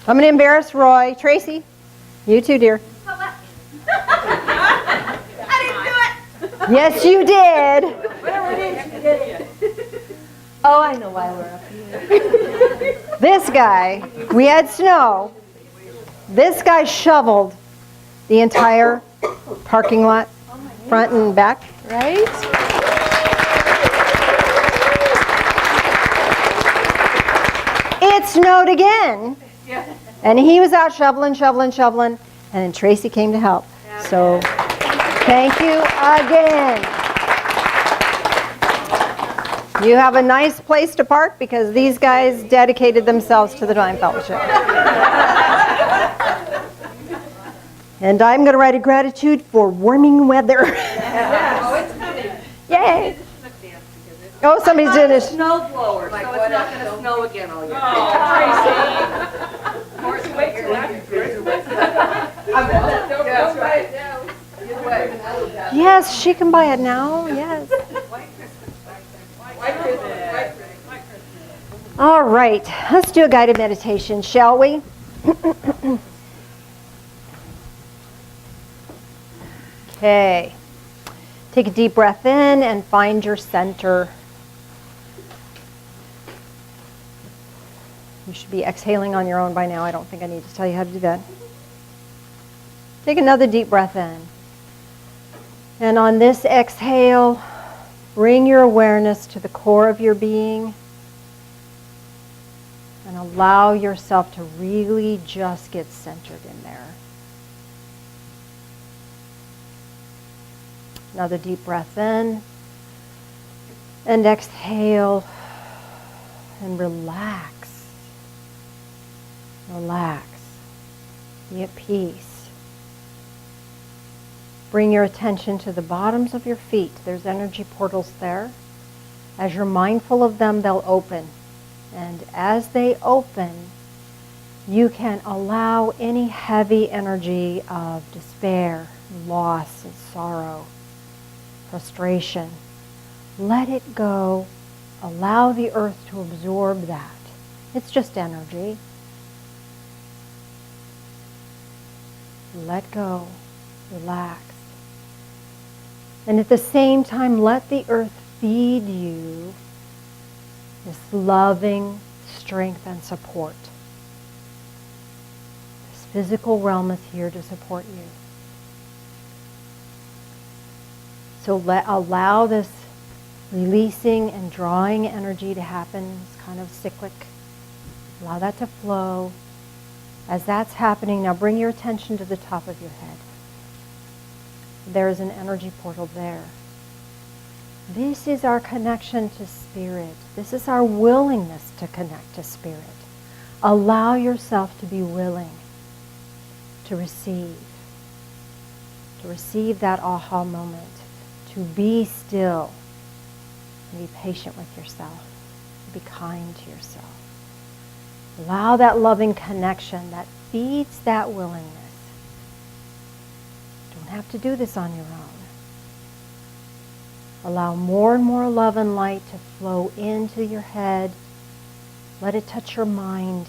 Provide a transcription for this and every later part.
I'm going to embarrass Roy. Tracy, you too, dear. I didn't do it. Yes, you did. Whatever it is, you did it. Oh, I know why we're up here. This guy, we had snow. This guy shoveled the entire parking lot, front and back. Right? It snowed again. And he was out shoveling, and then Tracy came to help. So, thank you again. You have a nice place to park because these guys dedicated themselves to the Divine Fellowship. And I'm going to write a gratitude for warming weather. Oh, it's coming. Yay! Oh, somebody's doing a Snow blower, so it's not going to snow again all year. Yes, she can buy it now. Yes. All right, let's do a guided meditation, shall we? Okay. Take a deep breath in and find your center. You should be exhaling on your own by now. I don't think I need to tell you how to do that. Take another deep breath in. And on this exhale, bring your awareness to the core of your being and allow yourself to really just get centered in there. Another deep breath in and exhale and relax. Relax. Be at peace. Bring your attention to the bottoms of your feet. There's energy portals there. As you're mindful of them, they'll open. And as they open, you can allow any heavy energy of despair, loss, and sorrow, frustration. Let it go. Allow the earth to absorb that. It's just energy. Let go. Relax. And at the same time, let the earth feed you this loving strength and support. This physical realm is here to support you. So allow this releasing and drawing energy to happen. It's kind of cyclic. Allow that to flow. As that's happening, now bring your attention to the top of your head. There is an energy portal there. This is our connection to spirit. This is our willingness to connect to spirit. Allow yourself to be willing to receive that aha moment, to be still, and be patient with yourself, be kind to yourself. Allow that loving connection that feeds that willingness. You don't have to do this on your own. Allow more and more love and light to flow into your head. Let it touch your mind.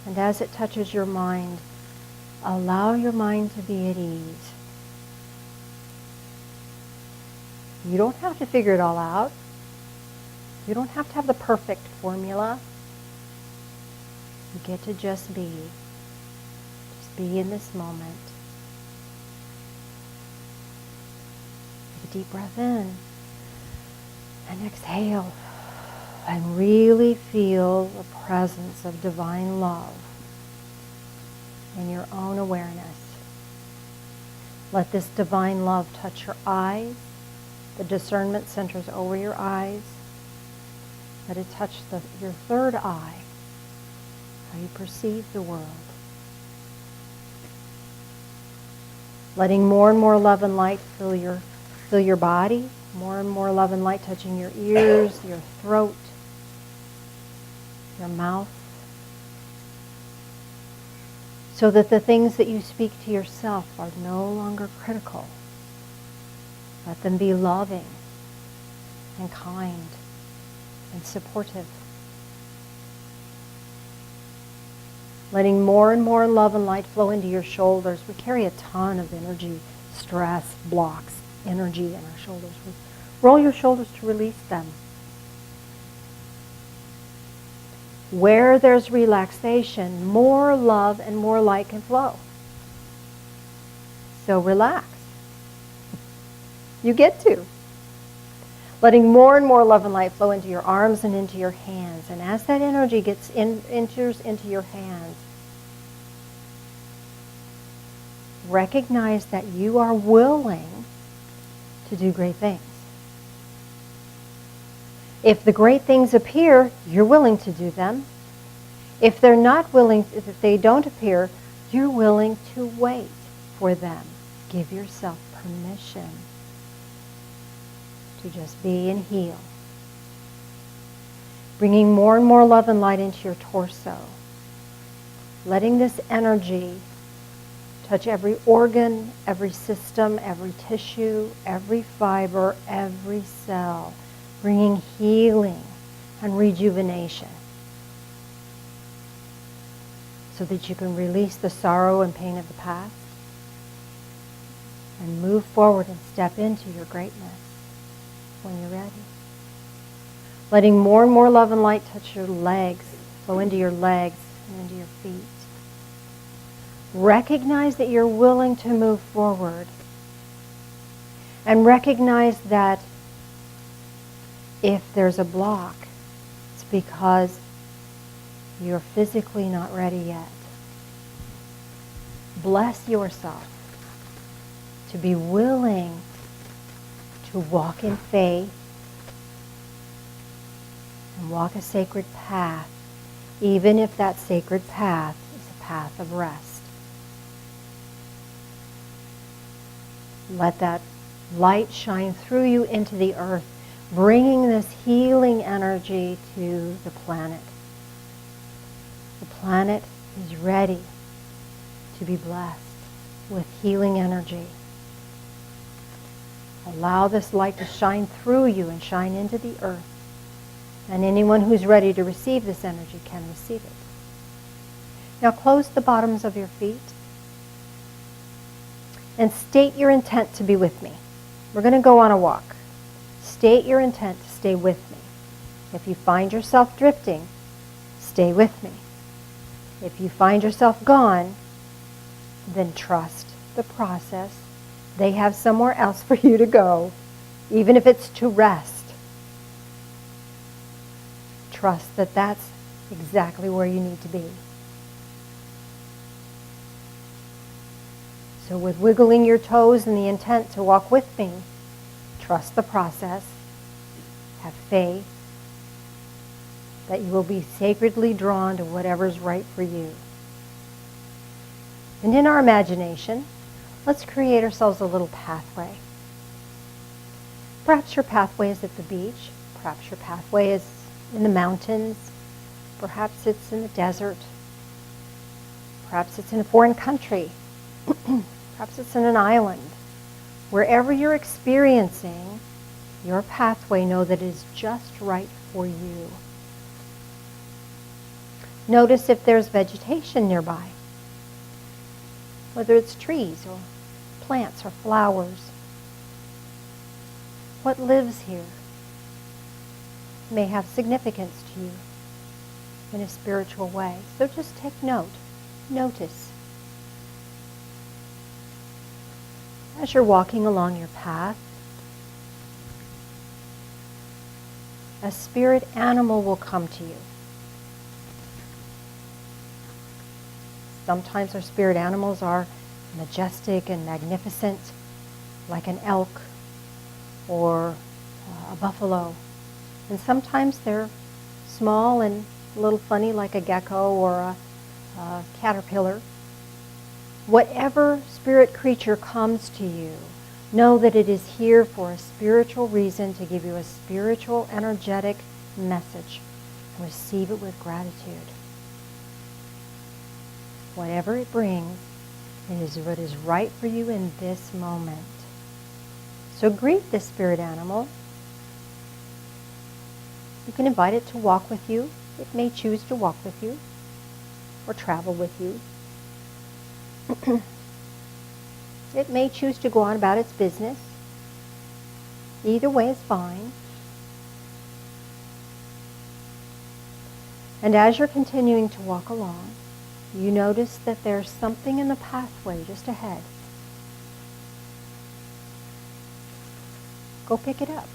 And as it touches your mind, allow your mind to be at ease. You don't have to figure it all out. You don't have to have the perfect formula. You get to just be. Just be in this moment. Take a deep breath in and exhale. And really feel the presence of divine love in your own awareness. Let this divine love touch your eyes, the discernment centers over your eyes. Let it touch your third eye, how you perceive the world. Letting more and more love and light fill your body, more and more love and light touching your ears, your throat, your mouth, so that the things that you speak to yourself are no longer critical. Let them be loving and kind and supportive. letting more and more love and light flow into your shoulders. We carry a ton of energy, stress, blocks, energy in our shoulders. Roll your shoulders to release them. Where there's relaxation, more love and more light can flow. So relax. You get to. Letting more and more love and light flow into your arms and into your hands. And as that energy enters into your hands, recognize that you are willing to do great things. If the great things appear, you're willing to do them. If they're not willing, if they don't appear, you're willing to wait for them. Give yourself permission to just be and heal. Bringing more and more love and light into your torso. Letting this energy touch every organ, every system, every tissue, every fiber, every cell. Bringing healing and rejuvenation so that you can release the sorrow and pain of the past and move forward and step into your greatness when you're ready. Letting more and more love and light touch your legs, flow into your legs and into your feet. Recognize that you're willing to move forward, and recognize that if there's a block, it's because you're physically not ready yet. Bless yourself to be willing to walk in faith and walk a sacred path, even if that sacred path is a path of rest. Let that light shine through you into the earth, bringing this healing energy to the planet. The planet is ready to be blessed with healing energy. Allow this light to shine through you and shine into the earth. And anyone who's ready to receive this energy can receive it. Now close the bottoms of your feet and state your intent to be with me. We're going to go on a walk. State your intent to stay with me. If you find yourself drifting, stay with me. If you find yourself gone, then trust the process. They have somewhere else for you to go, even if it's to rest. Trust that that's exactly where you need to be. So with wiggling your toes and the intent to walk with me, trust the process. Have faith that you will be sacredly drawn to whatever's right for you. And in our imagination, let's create ourselves a little pathway. Perhaps your pathway is at the beach. Perhaps your pathway is in the mountains. Perhaps it's in the desert. Perhaps it's in a foreign country. Perhaps it's in an island. Wherever you're experiencing your pathway, know that it is just right for you. Notice if there's vegetation nearby, whether it's trees or plants or flowers. What lives here may have significance to you in a spiritual way. So just take note. Notice. As you're walking along your path, a spirit animal will come to you. Sometimes our spirit animals are majestic and magnificent, like an elk or a buffalo. And sometimes they're small and a little funny, like a gecko or a caterpillar. Whatever spirit creature comes to you, know that it is here for a spiritual reason, to give you a spiritual, energetic message. Receive it with gratitude. Whatever it brings, it is what is right for you in this moment. So greet this spirit animal. You can invite it to walk with you. It may choose to walk with you. or travel with you. It may choose to go on about its business. Either way is fine. And as you're continuing to walk along, you notice that there's something in the pathway just ahead. Go pick it up.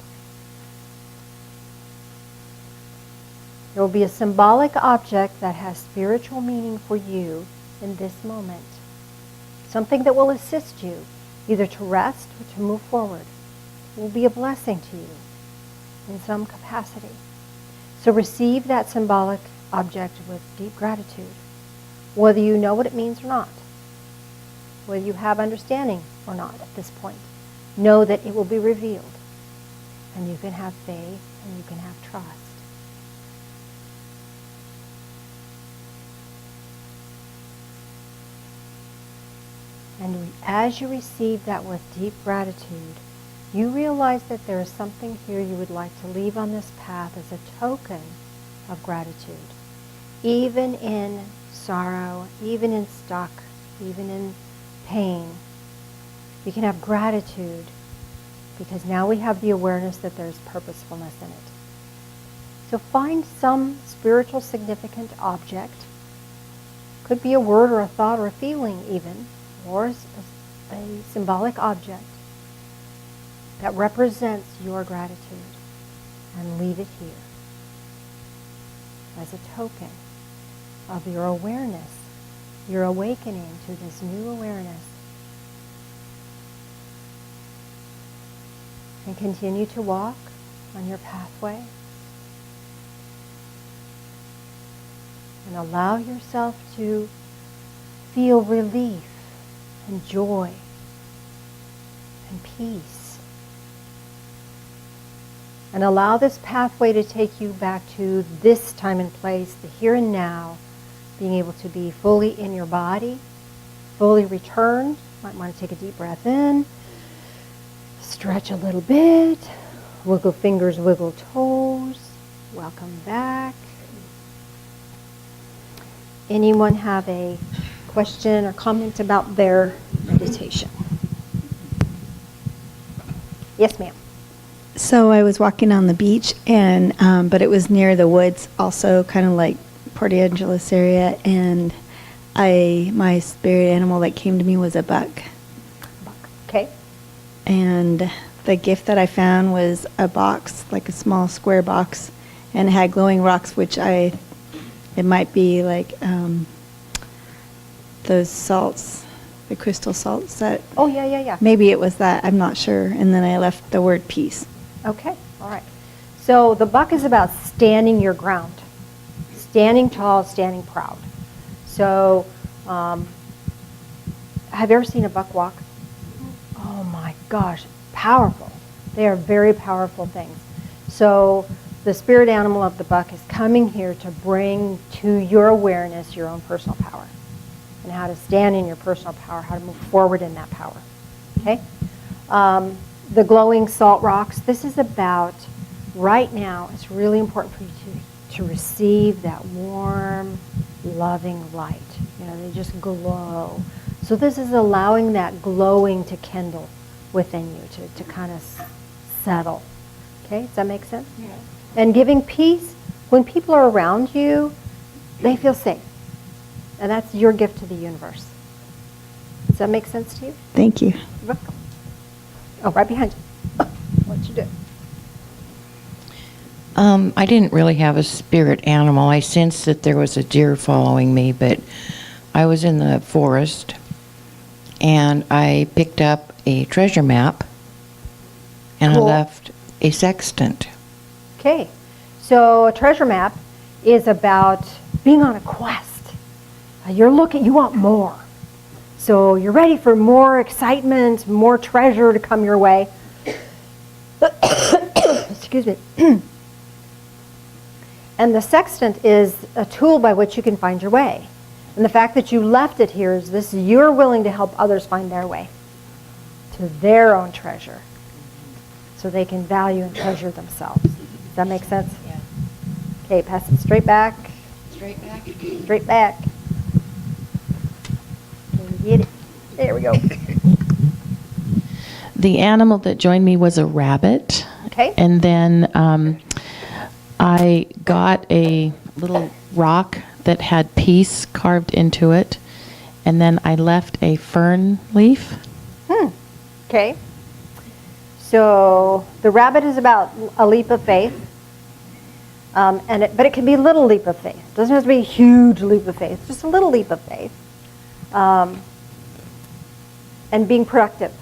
There will be a symbolic object that has spiritual meaning for you in this moment. Something that will assist you either to rest or to move forward. It will be a blessing to you in some capacity. So receive that symbolic object with deep gratitude, whether you know what it means or not, whether you have understanding or not at this point. Know that it will be revealed, and you can have faith and you can have trust. And as you receive that with deep gratitude, you realize that there is something here you would like to leave on this path as a token of gratitude. Even in sorrow, even in stuck, even in pain, you can have gratitude because now we have the awareness that there's purposefulness in it. So find some spiritual significant object. Could be a word or a thought or a feeling even, or a symbolic object that represents your gratitude, and leave it here as a token of your awareness, your awakening to this new awareness. And continue to walk on your pathway and allow yourself to feel relief and joy and peace. And allow this pathway to take you back to this time and place, the here and now, being able to be fully in your body, fully returned. Might want to take a deep breath in, stretch a little bit, wiggle fingers, wiggle toes. Welcome back. Anyone have a question or comment about their meditation? Yes, ma'am. So I was walking on the beach, and but it was near the woods, also kind of like Port Angeles area, and my spirit animal that came to me was a buck. Okay. And the gift that I found was a box, like a small square box, and it had glowing rocks, which it might be like those salts, the crystal salts that. Oh, yeah. Maybe it was that, I'm not sure. And then I left the word peace. Okay, all right. So the buck is about standing your ground, standing tall, standing proud. So have you ever seen a buck walk? Oh my gosh, powerful. They are very powerful things. So the spirit animal of the buck is coming here to bring to your awareness your own personal power and how to stand in your personal power, how to move forward in that power. Okay? The glowing salt rocks, this is about, right now, it's really important for you to receive that warm, loving light. You know, they just glow. So this is allowing that glowing to kindle within you, to kind of settle. Okay, does that make sense? Yeah. And giving peace, when people are around you, they feel safe. And that's your gift to the universe. Does that make sense to you? Thank you. You're welcome. Oh, right behind you. What you do? I didn't really have a spirit animal. I sensed that there was a deer following me, but I was in the forest, and I picked up a treasure map, and Cool. I left a sextant. Okay, so a treasure map is about being on a quest. You want more. So you're ready for more excitement, more treasure to come your way. Excuse me. And the sextant is a tool by which you can find your way. And the fact that you left it here is this: you're willing to help others find their way to their own treasure so they can value and treasure themselves. Does that make sense? Yeah. Okay, pass it straight back. Straight back. Straight back. Get it. There we go. The animal that joined me was a rabbit. Okay. And then I got a little rock that had peace carved into it. And then I left a fern leaf. Okay. So the rabbit is about a leap of faith. But it can be a little leap of faith. It doesn't have to be a huge leap of faith, just a little leap of faith. And being productive.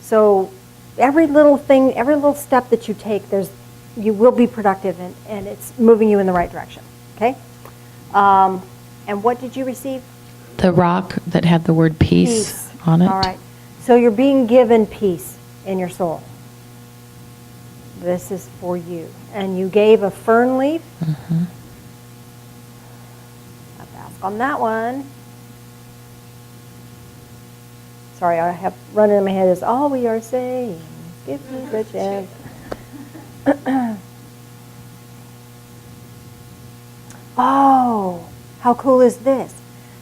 So every little thing, every little step that you take, you will be productive and it's moving you in the right direction. Okay? And what did you receive? The rock that had the word peace on it. All right. So you're being given peace in your soul. This is for you. And you gave a fern leaf. Mm-hmm. I'll ask on that one. Sorry, I have running in my head is all we are saying. Give me the chance. Oh, how cool is this?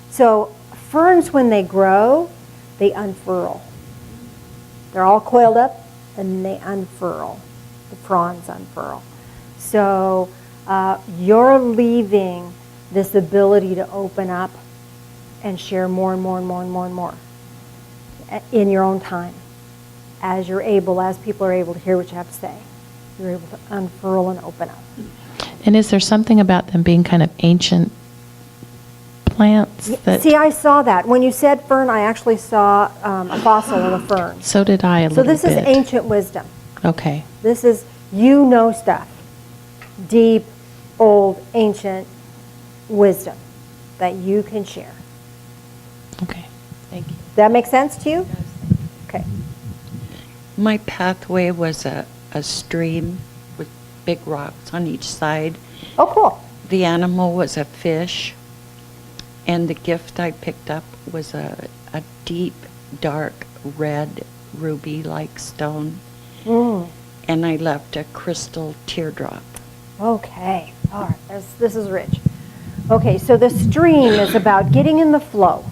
So ferns, when they grow, they unfurl. They're all coiled up and they unfurl. The fronds unfurl. So you're leaving this ability to open up and share more and more and more and more and more in your own time. As people are able to hear what you have to say, you're able to unfurl and open up. And is there something about them being kind of ancient plants? See, I saw that. When you said fern, I actually saw a fossil of a fern. So did I a little bit. So this is ancient wisdom. Okay. This is, stuff. Deep, old, ancient wisdom that you can share. Okay. Thank you. Does that make sense to you? Okay. My pathway was a stream with big rocks on each side. Oh, cool. The animal was a fish, and the gift I picked up was a deep, dark, red, ruby-like stone. And I left a crystal teardrop. Okay. All right. This is rich. Okay, so the stream is about getting in the flow,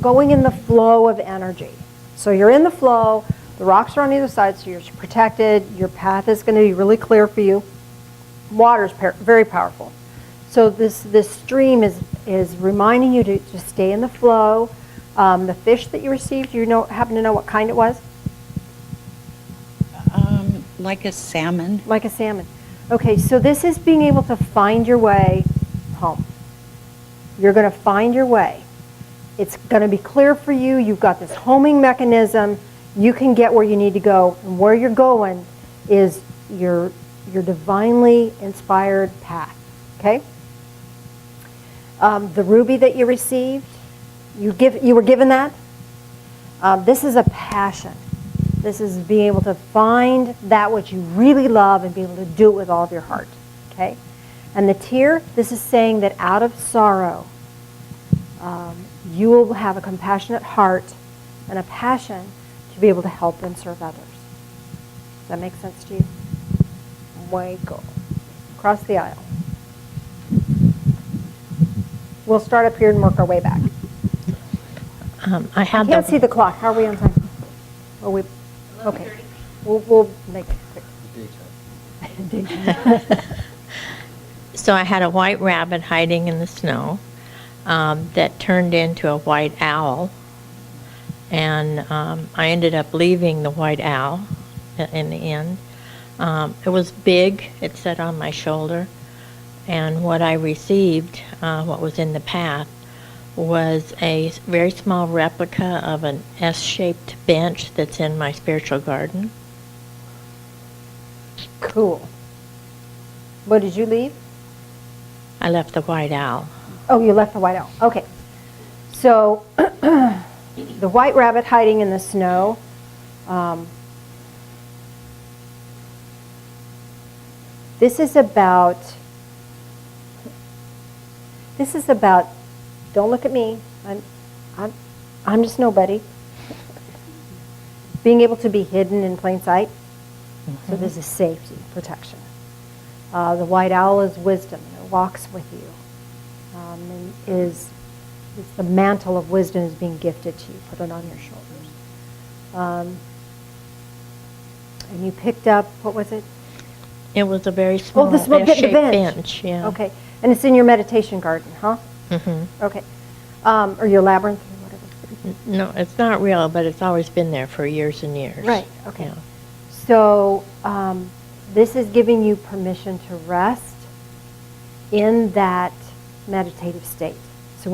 going in the flow of energy. So you're in the flow, the rocks are on either side, so you're protected, your path is going to be really clear for you. Water is very powerful. So this stream is reminding you to stay in the flow. The fish that you received, happen to know what kind it was? Like a salmon. Like a salmon. Okay, so this is being able to find your way home. You're going to find your way. It's going to be clear for you. You've got this homing mechanism. You can get where you need to go. And where you're going is your divinely inspired path. Okay? The ruby that you received, you were given that. This is a passion. This is being able to find that which you really love and be able to do it with all of your heart. Okay? And the tear, this is saying that out of sorrow, you will have a compassionate heart and a passion to be able to help and serve others. Does that make sense to you? Michael. Across the aisle. We'll start up here and work our way back. I can't see the clock. How are we on time? Are we? Okay. We'll make it quick. So I had a white rabbit hiding in the snow that turned into a white owl. And I ended up leaving the white owl in the end. It was big. It sat on my shoulder. And what I received, what was in the path, was a very small replica of an S-shaped bench that's in my spiritual garden. Cool. What did you leave? I left the white owl. Oh, you left the white owl. Okay. So the white rabbit hiding in the snow. This is about, don't look at me. I'm just nobody. Being able to be hidden in plain sight. Mm-hmm. So this is safety, protection. The white owl is wisdom. It walks with you. And is it's the mantle of wisdom is being gifted to you. Put it on your shoulders. And you picked up, what was it? It was a very small the small S-shaped bench. bench. Yeah. Okay. And it's in your meditation garden, huh? Mm-hmm. Okay. Or your labyrinth, or whatever. No, it's not real, but it's always been there for years and years. Right, okay. Yeah. So this is giving you permission to rest in that meditative state. So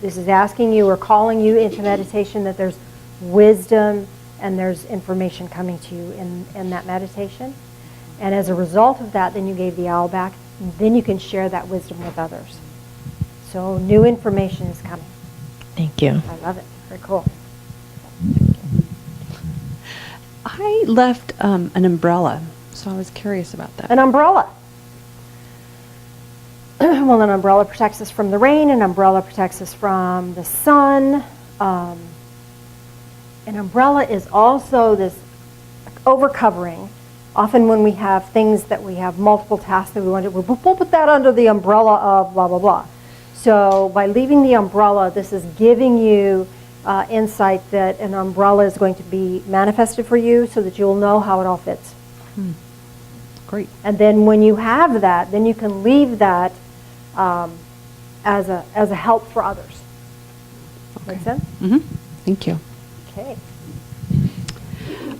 this is asking you or calling you into meditation, that there's wisdom and there's information coming to you in that meditation. And as a result of that, then you gave the owl back, and then you can share that wisdom with others. So new information is coming. Thank you. I love it. Very cool. I left an umbrella, so I was curious about that. An umbrella. Well, an umbrella protects us from the rain. An umbrella protects us from the sun. An umbrella is also this overcovering. Often when we have things that we have multiple tasks that we want to do, we'll put that under the umbrella of blah, blah, blah. So by leaving the umbrella, this is giving you insight that an umbrella is going to be manifested for you so that you'll know how it all fits. Great. And then when you have that, then you can leave that as a help for others. Make sense? Mm-hmm. Thank you. Okay.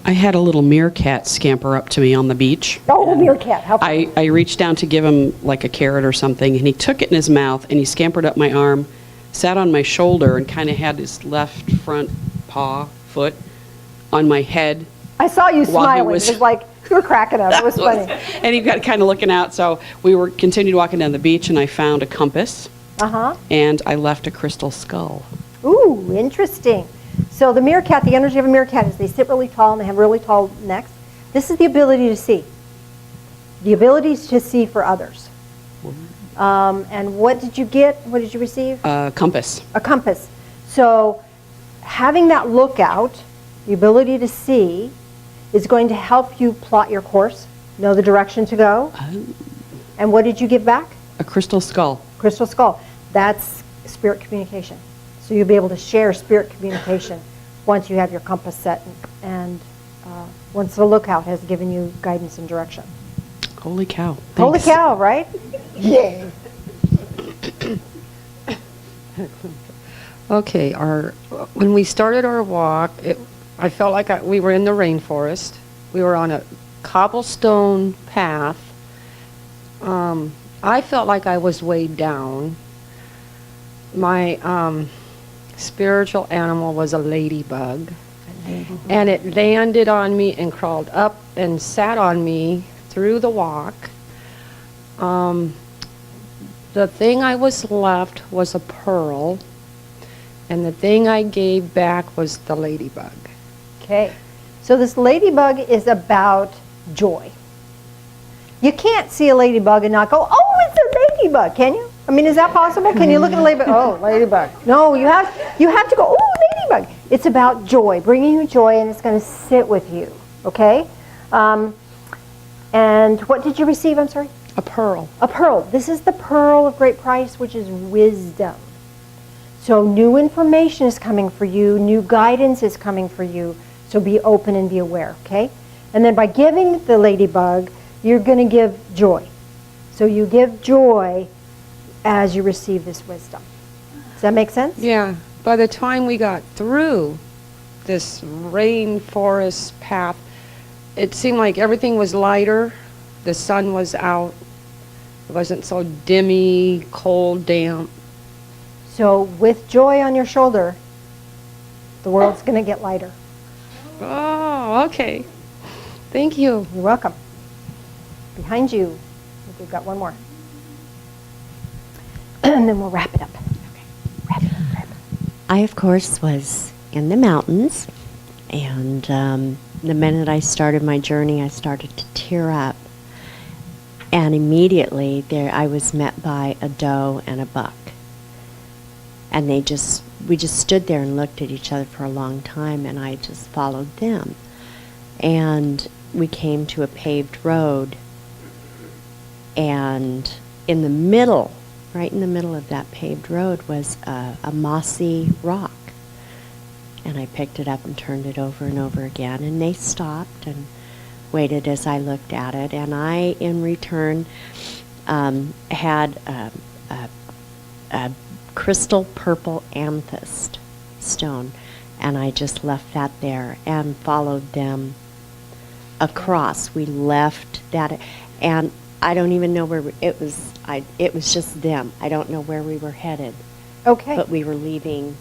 I had a little meerkat scamper up to me on the beach. Oh, meerkat. How funny. I reached down to give him like a carrot or something, and he took it in his mouth, and he scampered up my arm, sat on my shoulder, and kind of had his left front foot on my head. I saw you while he smiling. was- It was like you were cracking up. It was funny. And he got kind of looking out, so we continued walking down the beach, and I found a compass, Uh-huh. and I left a crystal skull. Ooh, interesting. So the meerkat, the energy of a meerkat is they sit really tall and they have really tall necks. This is the ability to see. The ability to see for others. And what did you get? What did you receive? Compass. A compass. So having that lookout, the ability to see, is going to help you plot your course, know the direction to go. And what did you give back? A crystal skull. Crystal skull. That's spirit communication. So you'll be able to share spirit communication once you have your compass set and once the lookout has given you guidance and direction. Holy cow. Holy Thanks. cow, right? Yay. Okay, when we started our walk, I felt like we were in the rainforest. We were on a cobblestone path. I felt like I was weighed down. My spiritual animal was a ladybug. And it landed on me and crawled up and sat on me through the walk. The thing I was left was a pearl, and the thing I gave back was the ladybug. Okay. So this ladybug is about joy. You can't see a ladybug and not go, oh, it's a ladybug, can you? I mean, is that possible? Can you look at a ladybug? Oh, ladybug. No, you have to go, oh, ladybug. It's about joy, bringing you joy, and it's going to sit with you, okay? And what did you receive, I'm sorry? A pearl. A pearl. This is the pearl of great price, which is wisdom. So new information is coming for you, new guidance is coming for you, so be open and be aware, okay? And then by giving the ladybug, you're going to give joy. So you give joy as you receive this wisdom. Does that make sense? Yeah, by the time we got through this rainforest path, it seemed like everything was lighter. The sun was out. It wasn't so dimmy, cold, damp. So with joy on your shoulder, the world's going to get lighter. Oh, okay. Thank you. You're welcome. Behind you, I think we've got one more. And then we'll wrap it up. Wrap it up. I, of course, was in the mountains, and the minute I started my journey, I started to tear up. And immediately there I was met by a doe and a buck. And we just stood there and looked at each other for a long time, and I just followed them. And we came to a paved road, and in the middle right in the middle of that paved road was a mossy rock. And I picked it up and turned it over and over again. And they stopped and waited as I looked at it. And I, in return, had a crystal purple amethyst stone. And I just left that there and followed them across. We left that, and I don't even know where it was. It was just them. I don't know where we were headed. Okay. But we were leaving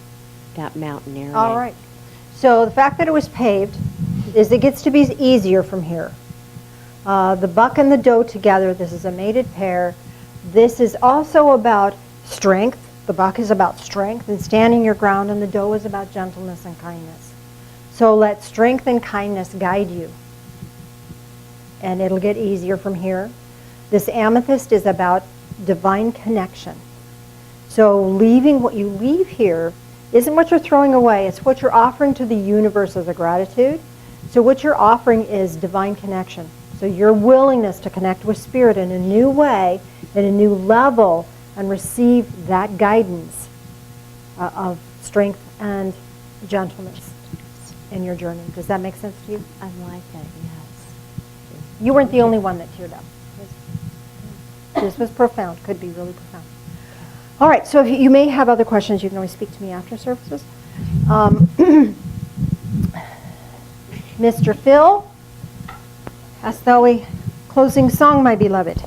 that mountain area. All right. So the fact that it was paved is it gets to be easier from here. The buck and the doe together, this is a mated pair. This is also about strength. The buck is about strength and standing your ground, and the doe is about gentleness and kindness. So let strength and kindness guide you. And it'll get easier from here. This amethyst is about divine connection. So leaving what you leave here isn't what you're throwing away. It's what you're offering to the universe as a gratitude. So what you're offering is divine connection. So your willingness to connect with spirit in a new way, at a new level, and receive that guidance of strength and gentleness in your journey. Does that make sense to you? I like it, yes. You weren't the only one that teared up. This was profound. Could be really profound. All right, so if you may have other questions, you can always speak to me after services. Mr. Phil, hast thou a closing song, my beloved?